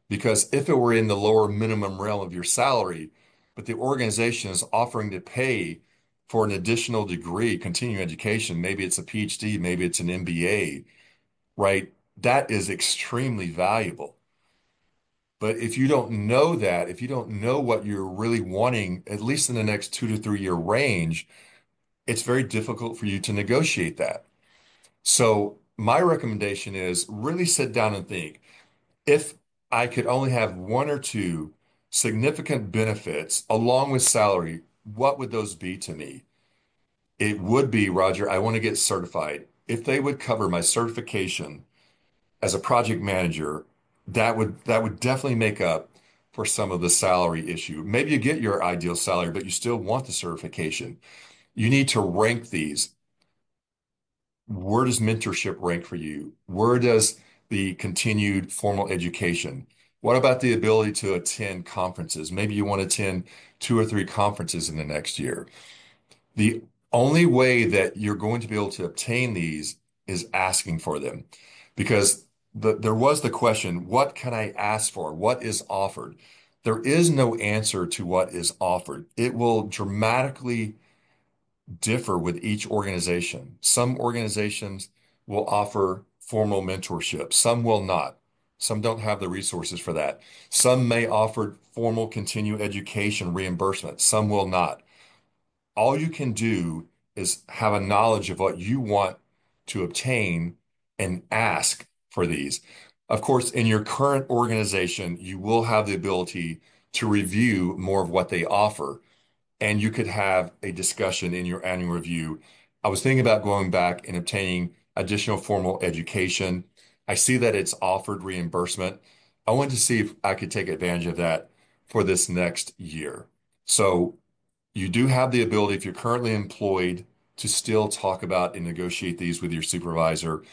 Because if it were in the lower minimum realm of your salary, but the organization is offering to pay for an additional degree, continuing education, maybe it's a PhD, maybe it's an MBA, right? That is extremely valuable. But if you don't know that, if you don't know what you're really wanting, at least in the next 2 to 3 year range, it's very difficult for you to negotiate that. So my recommendation is really sit down and think, if I could only have one or two significant benefits along with salary, what would those be to me? It would be, Roger, I want to get certified. If they would cover my certification as a project manager, that would definitely make up for some of the salary issue. Maybe you get your ideal salary, but you still want the certification. You need to rank these. Where does mentorship rank for you? Where does the continued formal education? What about the ability to attend conferences? Maybe you want to attend 2 or 3 conferences in the next year. The only way that you're going to be able to obtain these is asking for them. Because there was the question, what can I ask for? What is offered? There is no answer to what is offered. It will dramatically differ with each organization. Some organizations will offer formal mentorship, some will not. Some don't have the resources for that. Some may offer formal continuing education reimbursement, some will not. All you can do is have a knowledge of what you want to obtain and ask for these. Of course, in your current organization, you will have the ability to review more of what they offer and you could have a discussion in your annual review. I was thinking about going back and obtaining additional formal education. I see that it's offered reimbursement. I wanted to see if I could take advantage of that for this next year. So you do have the ability, if you're currently employed, to still talk about and negotiate these with your supervisor.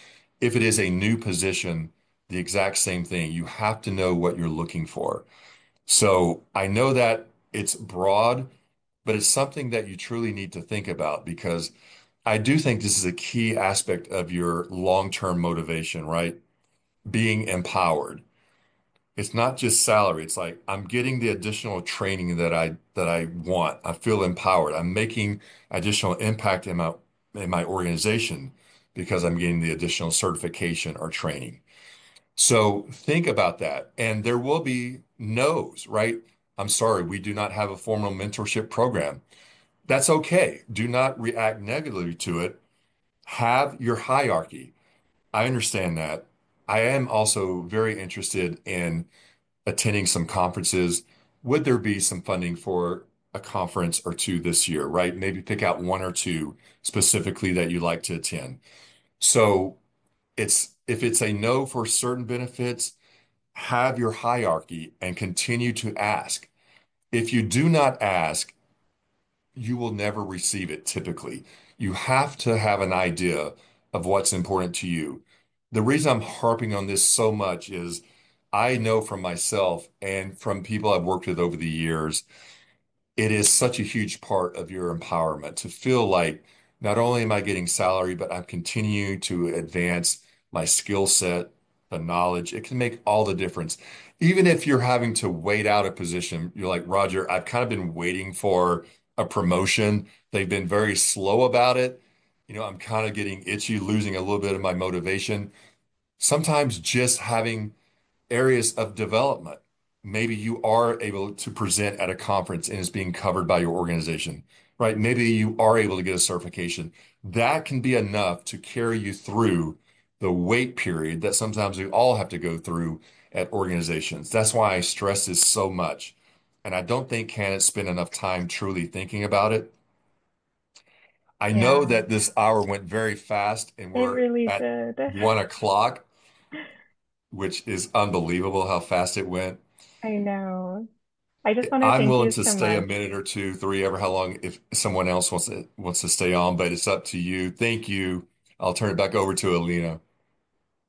If it is a new position, the exact same thing. You have to know what you're looking for. So I know that it's broad, but it's something that you truly need to think about because I do think this is a key aspect of your long-term motivation, right? Being empowered. It's not just salary. It's like I'm getting the additional training that I want. I feel empowered. I'm making additional impact in my organization because I'm getting the additional certification or training. So think about that. And there will be no's, right? I'm sorry, we do not have a formal mentorship program. That's okay. Do not react negatively to it. Have your hierarchy. I understand that. I am also very interested in attending some conferences. Would there be some funding for a conference or two this year, right? Maybe pick out one or two specifically that you'd like to attend. So it's if it's a no for certain benefits, have your hierarchy and continue to ask. If you do not ask, you will never receive it typically. You have to have an idea of what's important to you. The reason I'm harping on this so much is I know from myself and from people I've worked with over the years it is such a huge part of your empowerment to feel like not only am I getting salary, but I'm continuing to advance my skill set, the knowledge. It can make all the difference. Even if you're having to wait out a position, you're like, Roger, I've kind of been waiting for a promotion. They've been very slow about it. I'm kind of getting itchy, losing a little bit of my motivation. Sometimes just having areas of development. Maybe you are able to present at a conference and it's being covered by your organization, right? Maybe you are able to get a certification. That can be enough to carry you through the wait period that sometimes we all have to go through at organizations. That's why I stress this so much. And I don't think candidates spend enough time truly thinking about it. I know Yeah, that this hour went very fast and it we're really at did. 1 o'clock, which is unbelievable how fast it went. I know. I just want to I'm thank willing you to so stay a much. minute or two, three, ever how long if someone else wants to stay on, but it's up to you. Thank you. I'll turn it back over to Alina.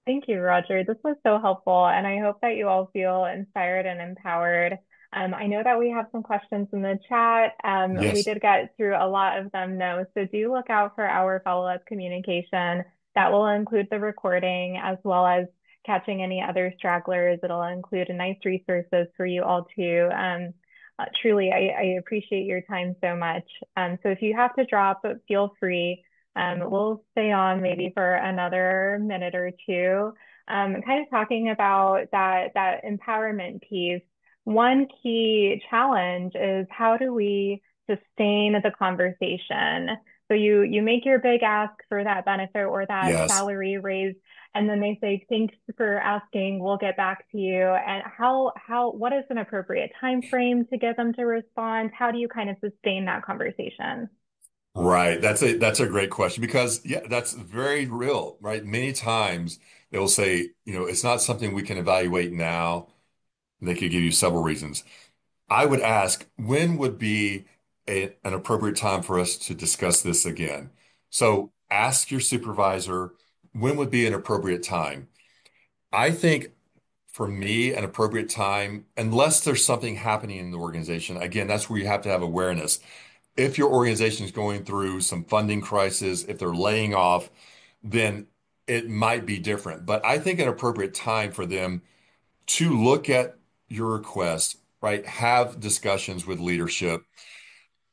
Thank you, Roger. This was so helpful, and I hope that you all feel inspired and empowered. I know that we have some questions in the chat. We Yes. did get through a lot of them, though, so do look out for our follow-up communication. That will include the recording as well as catching any other stragglers. It'll include a nice resources for you all too. Truly, I appreciate your time so much. So if you have to drop, feel free. We'll stay on maybe for another minute or two, kind of talking about that empowerment piece. One key challenge is how do we sustain the conversation? So you make your big ask for that benefit or that Yes. salary raise, and then they say, thanks for asking, we'll get back to you. And what is an appropriate time frame to get them to respond? How do you kind of sustain that conversation? Right. That's a great question because yeah, that's very real, right? Many times they will say, it's not something we can evaluate now. They could give you several reasons. I would ask, when would be an appropriate time for us to discuss this again? So ask your supervisor, when would be an appropriate time? I think for me, an appropriate time, unless there's something happening in the organization, again, that's where you have to have awareness. If your organization is going through some funding crisis, if they're laying off, then it might be different. But I think an appropriate time for them to look at your request, right? Have discussions with leadership.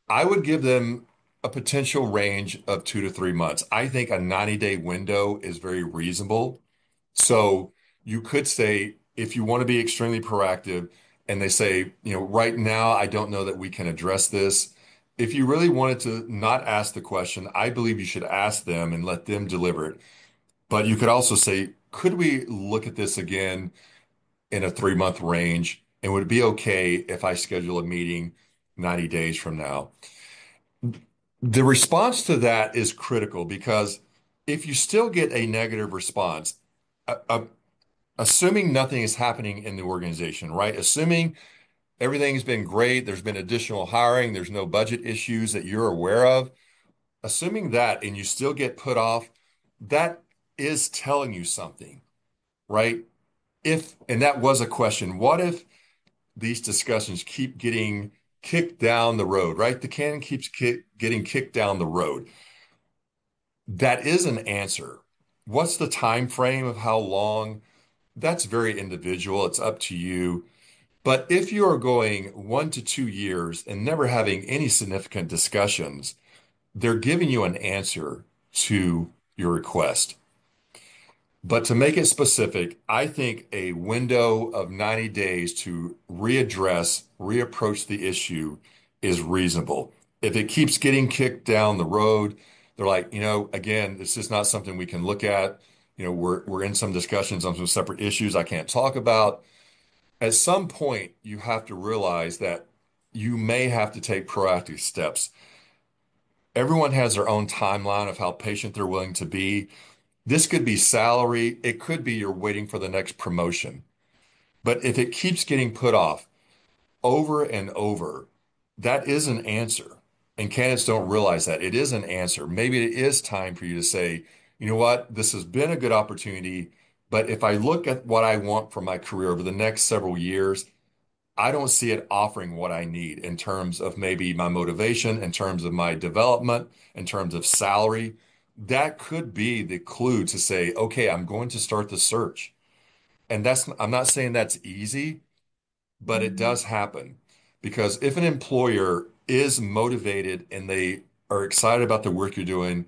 I would give them a potential range of 2 to 3 months. I think a 90-day window is very reasonable. So you could say, if you want to be extremely proactive, and they say, right now, I don't know that we can address this. If you really wanted to not ask the question, I believe you should ask them and let them deliver it. But you could also say, could we look at this again in a 3 month range? And would it be okay if I schedule a meeting 90 days from now? The response to that is critical because if you still get a negative response, assuming nothing is happening in the organization, right? Assuming everything's been great, there's been additional hiring, there's no budget issues that you're aware of, assuming that and you still get put off, that is telling you something, right? And that was a question, what if these discussions keep getting kicked down the road, right? The can keeps getting kicked down the road. That is an answer. What's the time frame of how long? That's very individual. It's up to you. But if you are going 1 to 2 years and never having any significant discussions, they're giving you an answer to your request. But to make it specific, I think a window of 90 days to readdress, reapproach the issue is reasonable. If it keeps getting kicked down the road, they're like, again, it's just not something we can look at. We're in some discussions on some separate issues I can't talk about. At some point, you have to realize that you may have to take proactive steps. Everyone has their own timeline of how patient they're willing to be. This could be salary. It could be you're waiting for the next promotion. But if it keeps getting put off over and over, that is an answer. And candidates don't realize that it is an answer. Maybe it is time for you to say, you know what, this has been a good opportunity. But if I look at what I want for my career over the next several years, I don't see it offering what I need in terms of maybe my motivation, in terms of my development, in terms of salary. That could be the clue to say, okay, I'm going to start the search. And I'm not saying that's easy, but it Mhm. does happen because if an employer is motivated and they are excited about the work you're doing,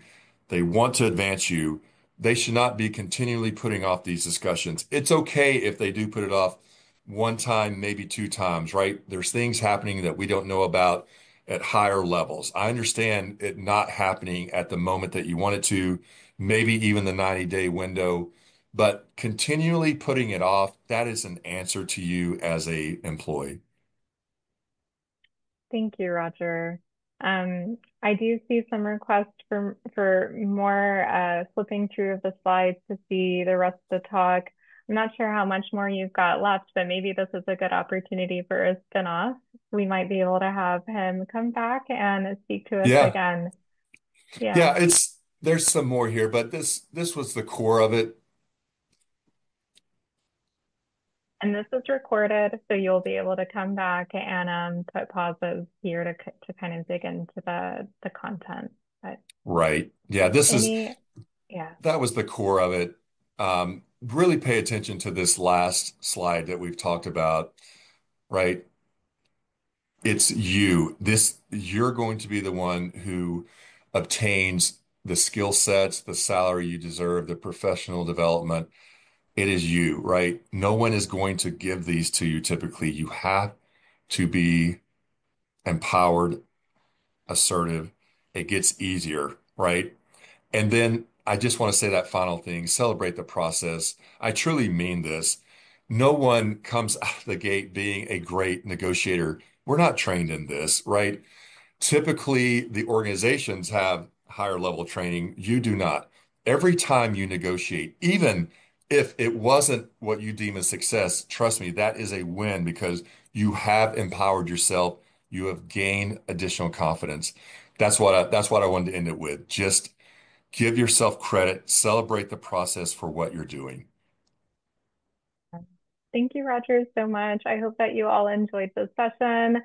they want to advance you, they should not be continually putting off these discussions. It's okay if they do put it off one time, maybe two times, right? There's things happening that we don't know about at higher levels. I understand it not happening at the moment that you want it to, maybe even the 90-day window. But continually putting it off, that is an answer to you as a employee. Thank you, Roger. I do see some requests for more flipping through of the slides to see the rest of the talk. I'm not sure how much more you've got left, but maybe this is a good opportunity for a spin-off. We might be able to have him come back and speak to us Yeah. again. Yeah. Yeah, there's some more here, but this was the core of it. And this is recorded, so you'll be able to come back and put pauses here to kind of dig into the content. But Right. Yeah, this is any, yeah. that was the core of it. Really pay attention to this last slide that we've talked about, right? It's you. You're going to be the one who obtains the skill sets, the salary you deserve, the professional development. It is you, right? No one is going to give these to you typically. You have to be empowered, assertive. It gets easier, right? And then I just want to say that final thing, celebrate the process. I truly mean this. No one comes out of the gate being a great negotiator. We're not trained in this, right? Typically, the organizations have higher level training. You do not. Every time you negotiate, even if it wasn't what you deem a success, trust me, that is a win because you have empowered yourself. You have gained additional confidence. That's what I wanted to end it with. Just give yourself credit, celebrate the process for what you're doing. Thank you, Roger, so much. I hope that you all enjoyed this session.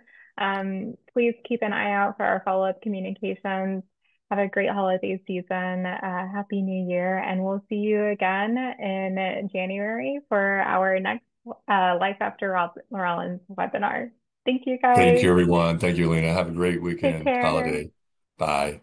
Please keep an eye out for our follow-up communications. Have a great holiday season. Happy New Year. And we'll see you again in January for our next Life After Rollins webinar. Thank you, Thank guys. you, everyone. Thank you, Lena. Have a great Take weekend, care. holiday. Bye.